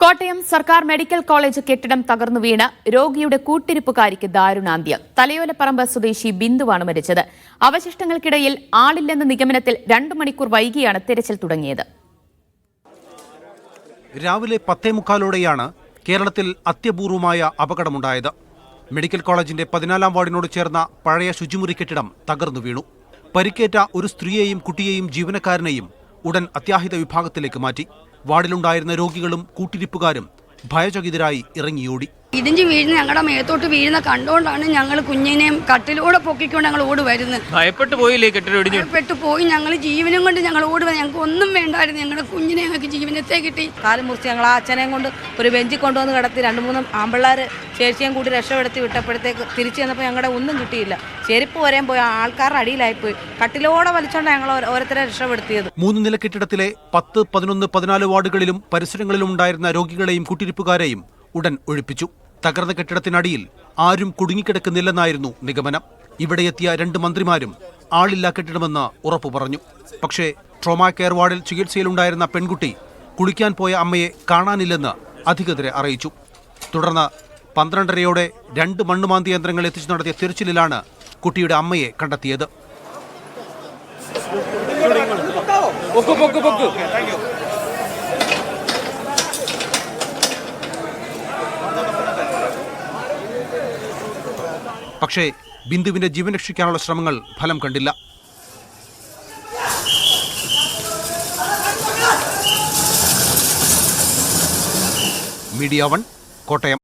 കോട്ടയം സർക്കാർ medical college കെട്ടിടം തകർന്നു വീണ് രോഗിയുടെ കൂട്ടിരിപ്പുകാരിക്ക് ദാരുണാന്ത്യം. തലയോലപ്പറമ്പ് സ്വദേശി ബിന്ദുവാണ് മരിച്ചത്. അവശിഷ്ടങ്ങൾക്കിടയിൽ ആളില്ലെന്ന നിഗമനത്തിൽ 2 മണിക്കൂർ വൈകിയാണ് തിരച്ചിൽ തുടങ്ങിയത്. രാവിലെ 10:45ഓടെയാണ് കേരളത്തിൽ അത്യപൂർവമായ അപകടമുണ്ടായത്. മെഡിക്കൽ കോളേജിന്റെ 14-ാം വാർഡിനോട് ചേർന്ന പഴയ ശുചിമുറി കെട്ടിടം തകർന്നു വീണു. പരിക്കേറ്റ ഒരു സ്ത്രീയെയും കുട്ടിയെയും ജീവനക്കാരനെയും ഉടൻ അത്യാഹിത വിഭാഗത്തിലേക്ക് മാറ്റി. വാർഡിലുണ്ടായിരുന്ന രോഗികളും കൂട്ടിരിപ്പുകാരും ഭയചകിതരായി ഇറങ്ങിയോടി. ഇടിഞ്ഞ് വീഴുന്ന ഞങ്ങളുടെ മേത്തോട്ട് വീഴുന്ന കണ്ടുകൊണ്ടാണ് ഞങ്ങൾ കുഞ്ഞിനെയും കട്ടിലൂടെ പൊക്കിക്കൊണ്ട് ഞങ്ങൾ ഓടി വരുന്നത്. ഭയപ്പെട്ടു പോയില്ലേ? ഭയപ്പെട്ടു പോയി. ഞങ്ങൾ ജീവനും കൊണ്ട് ഞങ്ങൾ ഓടി വന്നു. ഞങ്ങൾക്ക് ഒന്നും വേണ്ടായിരുന്നു. ഞങ്ങളുടെ കുഞ്ഞിനെ ഞങ്ങൾക്ക് ജീവനത്തെ കിട്ടി. കാല് മുറിച്ച് ഞങ്ങൾ ആ അച്ഛനെയും കൊണ്ട് ഒരു ബെഞ്ചിൽ കൊണ്ടുവന്ന് കിടത്തി 2-3 ആമ്പിള്ളേർ ചേച്ചിയും കൂടി രക്ഷപ്പെടുത്തി വിട്ടപ്പോഴത്തേക്ക് തിരിച്ചു ചെന്നപ്പോൾ ഞങ്ങളുടെ ഒന്നും കിട്ടിയില്ല. ചെരുപ്പ് വരെയും പോയി, ആൾക്കാരുടെ അടിയിലായിപ്പോയി. കട്ടിലോടെ വലിച്ചോണ്ട് ഞങ്ങൾ ഓരോരുത്തരെ രക്ഷപ്പെടുത്തിയത്. 3 നില കെട്ടിടത്തിലെ 10, 11, 14 വാർഡുകളിലും പരിസരങ്ങളിലും ഉണ്ടായിരുന്ന രോഗികളെയും കൂട്ടിരിപ്പുകാരെയും ഉടൻ ഒഴിപ്പിച്ചു. തകർന്ന കെട്ടിടത്തിനടിയിൽ ആരും കുടുങ്ങിക്കിടക്കുന്നില്ലെന്നായിരുന്നു നിഗമനം. ഇവിടെ എത്തിയ 2 മന്ത്രിമാരും ആളില്ലാ കെട്ടിടമെന്ന് ഉറപ്പു പറഞ്ഞു. പക്ഷേ ട്രോമാ കെയർ വാർഡിൽ ചികിത്സയിലുണ്ടായിരുന്ന പെൺകുട്ടി കുളിക്കാൻ പോയ അമ്മയെ കാണാനില്ലെന്ന് അധികൃതരെ അറിയിച്ചു. തുടർന്ന് 12:30ഓടെ 2 മണ്ണുമാന്തി യന്ത്രങ്ങൾ എത്തിച്ചു നടത്തിയ തിരച്ചിലിലാണ് കുട്ടിയുടെ അമ്മയെ കണ്ടെത്തിയത്. പക്ഷേ ബിന്ദുവിന്റെ ജീവൻ രക്ഷിക്കാനുള്ള ശ്രമങ്ങൾ ഫലം കണ്ടില്ല. മീഡിയ 1 കോട്ടയം.